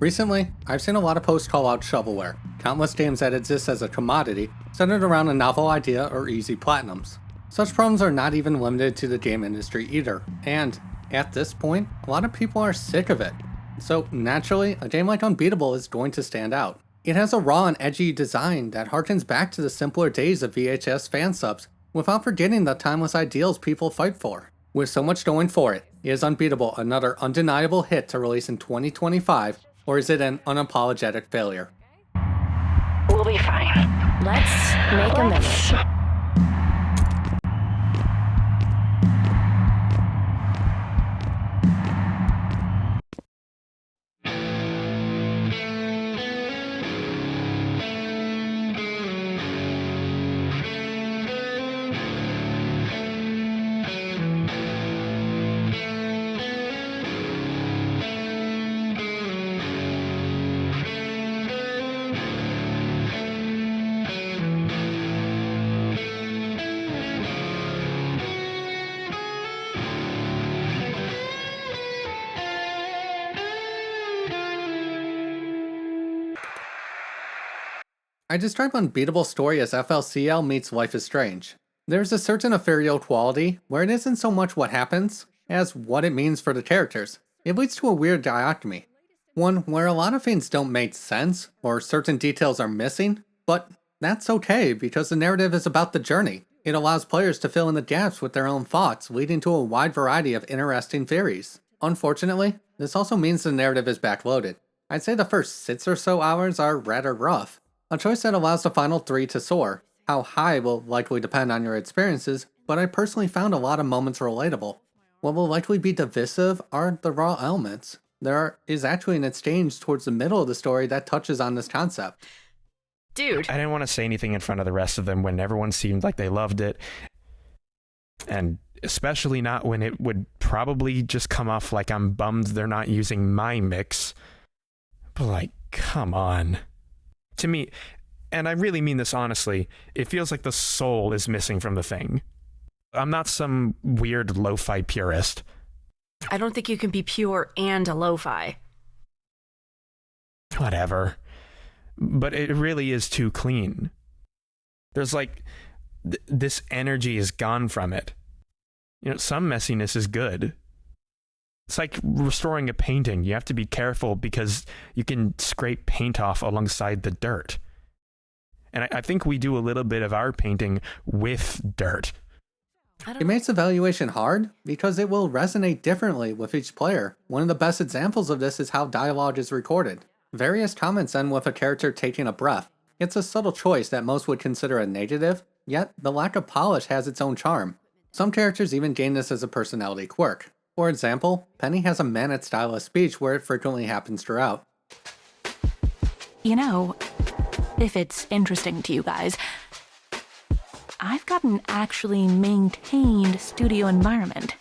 Recently, I've seen a lot of posts call out shovelware, countless games that exist as a commodity centered around a novel idea or easy platinums. Such problems are not even limited to the game industry either, and at this point, a lot of people are sick of it. So naturally, a game like Unbeatable is going to stand out. It has a raw and edgy design that harkens back to the simpler days of VHS fan subs, without forgetting the timeless ideals people fight for. With so much going for it, is Unbeatable another undeniable hit to release in 2025, or is it an unapologetic failure? We'll be fine. Let's make a minute. I describe Unbeatable's story as FLCL meets Life is Strange. There's a certain ethereal quality where it isn't so much what happens as what it means for the characters. It leads to a weird dichotomy. One where a lot of things don't make sense or certain details are missing, but that's okay because the narrative is about the journey. It allows players to fill in the gaps with their own thoughts, leading to a wide variety of interesting theories. Unfortunately, this also means the narrative is backloaded. I'd say the first 6 or so hours are rather rough. A choice that allows the final 3 to soar. How high will likely depend on your experiences, but I personally found a lot of moments relatable. What will likely be divisive are the raw elements. There is actually an exchange towards the middle of the story that touches on this concept. Dude. I didn't want to say anything in front of the rest of them when everyone seemed like they loved it. And especially not when it would probably just come off like I'm bummed they're not using my mix. But like, come on. To me, and I really mean this honestly, it feels like the soul is missing from the thing. I'm not some weird lo-fi purist. I don't think you can be pure and a lo-fi. Whatever. But it really is too clean. There's like, this energy is gone from it. You know, some messiness is good. It's like restoring a painting. You have to be careful because you can scrape paint off alongside the dirt. And I think we do a little bit of our painting with dirt. It makes evaluation hard because it will resonate differently with each player. One of the best examples of this is how dialogue is recorded. Various comments end with a character taking a breath. It's a subtle choice that most would consider a negative, yet the lack of polish has its own charm. Some characters even gain this as a personality quirk. For example, Penny has a manic style of speech where it frequently happens throughout. You know, if it's interesting to you guys, I've got an actually maintained studio environment.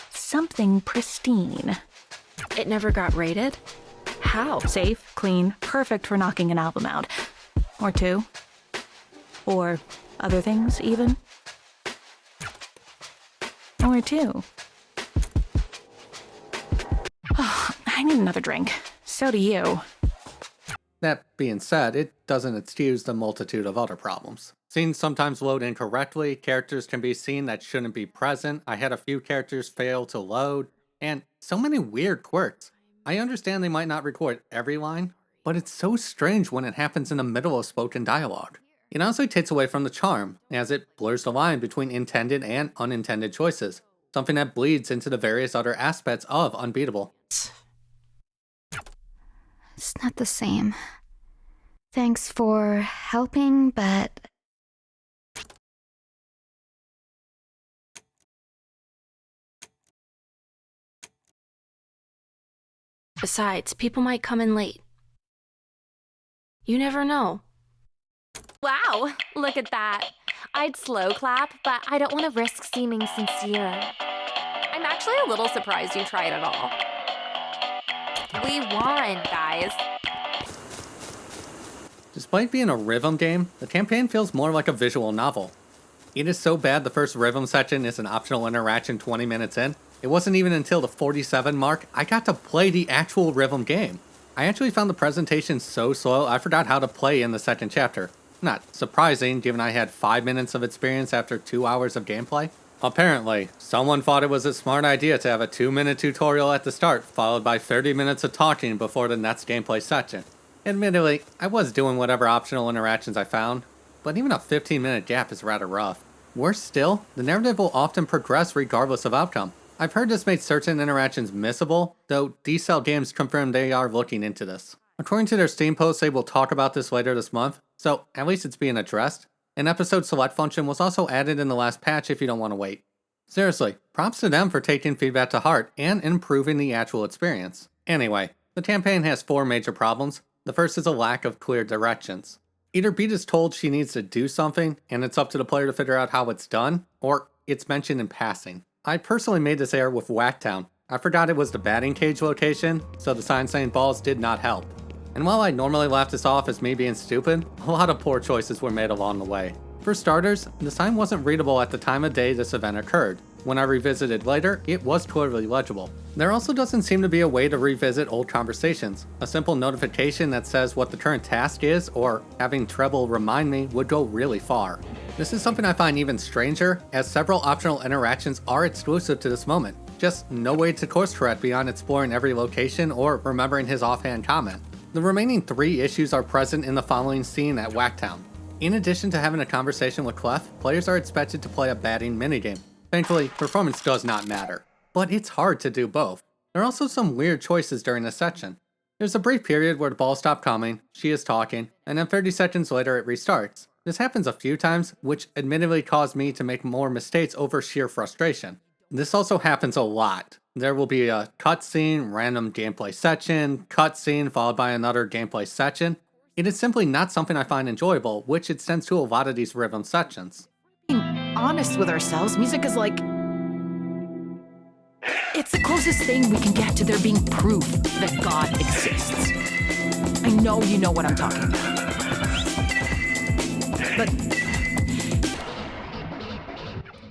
Something pristine. It never got rated? How? Safe, clean, perfect for knocking an album out. Or 2. Or other things, even. Or 2. Oh, I need another drink. So do you. That being said, it doesn't excuse the multitude of other problems. Scenes sometimes load incorrectly, characters can be seen that shouldn't be present, I had a few characters fail to load, and so many weird quirks. I understand they might not record every line, but it's so strange when it happens in the middle of spoken dialogue. It honestly takes away from the charm, as it blurs the line between intended and unintended choices, something that bleeds into the various other aspects of Unbeatable. It's not the same. Thanks for helping, but... Besides, people might come in late. You never know. Wow, look at that. I'd slow clap, but I don't want to risk seeming sincere. I'm actually a little surprised you tried at all. We won, guys. Despite being a rhythm game, the campaign feels more like a visual novel. It is so bad the first rhythm section is an optional interaction 20 minutes in. It wasn't even until the 47 mark I got to play the actual rhythm game. I actually found the presentation so slow I forgot how to play in the second chapter. Not surprising, given I had 5 minutes of experience after 2 hours of gameplay. Apparently, someone thought it was a smart idea to have a 2-minute tutorial at the start, followed by 30 minutes of talking before the next gameplay section. Admittedly, I was doing whatever optional interactions I found, but even a 15-minute gap is rather rough. Worse still, the narrative will often progress regardless of outcome. I've heard this makes certain interactions missable, though D-Cell Games confirmed they are looking into this. According to their Steam post, they will talk about this later this month, so at least it's being addressed. An episode select function was also added in the last patch if you don't want to wait. Seriously, props to them for taking feedback to heart and improving the actual experience. Anyway, the campaign has 4 major problems. The first is a lack of clear directions. Either Beat is told she needs to do something, and it's up to the player to figure out how it's done, or it's mentioned in passing. I personally made this error with Whacktown. I forgot it was the batting cage location, so the sign saying balls did not help. And while I normally laugh this off as me being stupid, a lot of poor choices were made along the way. For starters, the sign wasn't readable at the time of day this event occurred. When I revisited later, it was clearly legible. There also doesn't seem to be a way to revisit old conversations. A simple notification that says what the current task is, or having Treble remind me, would go really far. This is something I find even stranger, as several optional interactions are exclusive to this moment. Just no way to course correct beyond exploring every location or remembering his offhand comment. The remaining 3 issues are present in the following scene at Whacktown. In addition to having a conversation with Clef, players are expected to play a batting minigame. Thankfully, performance does not matter, but it's hard to do both. There are also some weird choices during this section. There's a brief period where the ball stops coming, she is talking, and then 30 seconds later it restarts. This happens a few times, which admittedly caused me to make more mistakes over sheer frustration. This also happens a lot. There will be a cutscene, random gameplay section, cutscene followed by another gameplay section. It is simply not something I find enjoyable, which extends to a lot of these rhythm sections. Being honest with ourselves, music is like... it's the closest thing we can get to there being proof that God exists. I know you know what I'm talking about. But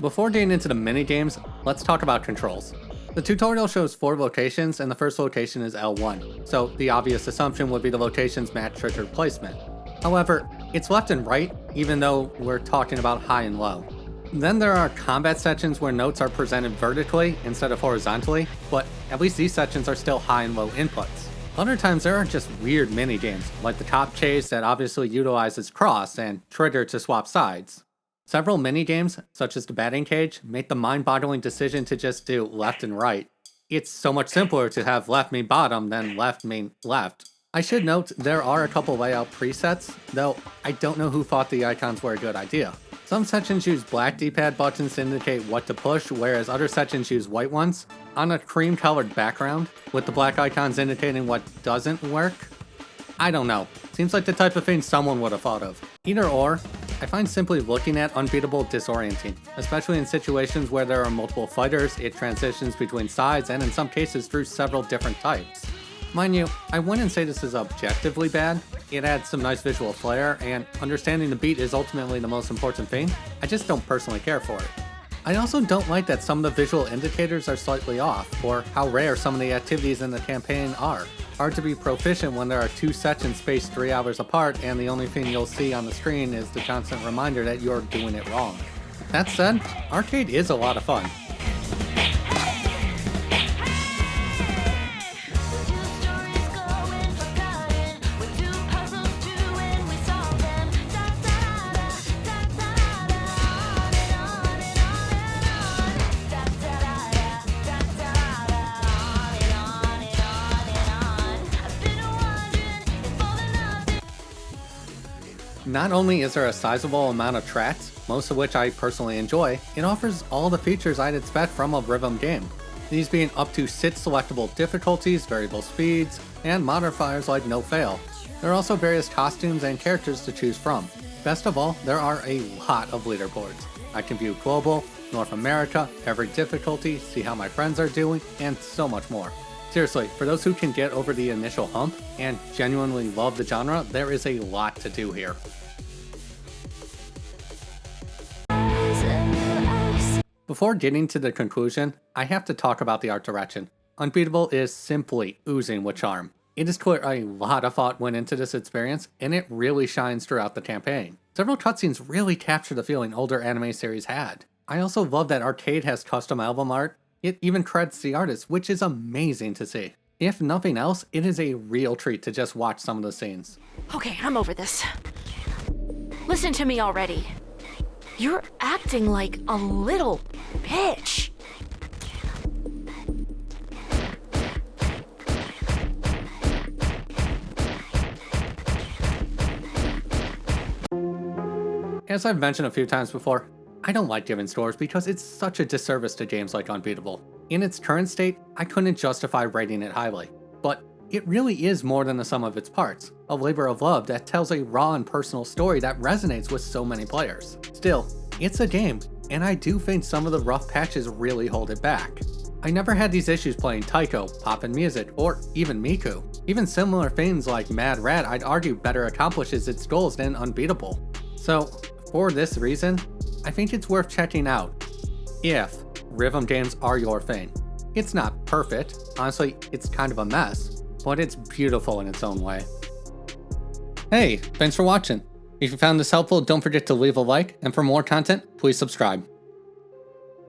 Before getting into the mini-games, let's talk about controls. The tutorial shows 4 locations, and the first location is L1, so the obvious assumption would be the location's match trigger placement. However, it's left and right, even though we're talking about high and low. Then there are combat sections where notes are presented vertically instead of horizontally, but at least these sections are still high and low inputs. Other times there are just weird mini-games, like the top chase that obviously utilizes cross and trigger to swap sides. Several mini-games, such as the batting cage, make the mind-boggling decision to just do left and right. It's so much simpler to have left mean bottom than left mean left. I should note there are a couple layout presets, though I don't know who thought the icons were a good idea. Some sections use black D-pad buttons to indicate what to push, whereas other sections use white ones, on a cream-colored background, with the black icons indicating what doesn't work. I don't know. Seems like the type of thing someone would have thought of. Either or, I find simply looking at Unbeatable disorienting, especially in situations where there are multiple fighters, it transitions between sides, and in some cases through several different types. Mind you, I wouldn't say this is objectively bad. It adds some nice visual flair, and understanding the beat is ultimately the most important thing. I just don't personally care for it. I also don't like that some of the visual indicators are slightly off, or how rare some of the activities in the campaign are. Hard to be proficient when there are 2 sections spaced 3 hours apart and the only thing you'll see on the screen is the constant reminder that you're doing it wrong. That said, arcade is a lot of fun. Not only is there a sizable amount of tracks, most of which I personally enjoy, it offers all the features I'd expect from a rhythm game. These being up to 6 selectable difficulties, variable speeds, and modifiers like no fail. There are also various costumes and characters to choose from. Best of all, there are a lot of leaderboards. I can view global, North America, every difficulty, see how my friends are doing, and so much more. Seriously, for those who can get over the initial hump and genuinely love the genre, there is a lot to do here. Before getting to the conclusion, I have to talk about the art direction. Unbeatable is simply oozing with charm. It is clear a lot of thought went into this experience, and it really shines throughout the campaign. Several cutscenes really capture the feeling older anime series had. I also love that Arcade has custom album art. It even credits the artist, which is amazing to see. If nothing else, it is a real treat to just watch some of the scenes. Okay, I'm over this. Listen to me already. You're acting like a little bitch. As I've mentioned a few times before, I don't like giving scores because it's such a disservice to games like Unbeatable. In its current state, I couldn't justify rating it highly, but it really is more than the sum of its parts, a labor of love that tells a raw and personal story that resonates with so many players. Still, it's a game, and I do think some of the rough patches really hold it back. I never had these issues playing Taiko, Poppin' Music, or even Miku. Even similar things like Mad Rat I'd argue better accomplishes its goals than Unbeatable. So, for this reason, I think it's worth checking out, if rhythm games are your thing. It's not perfect, honestly it's kind of a mess, but it's beautiful in its own way. Hey, thanks for watching. If you found this helpful, don't forget to leave a like, and for more content, please subscribe.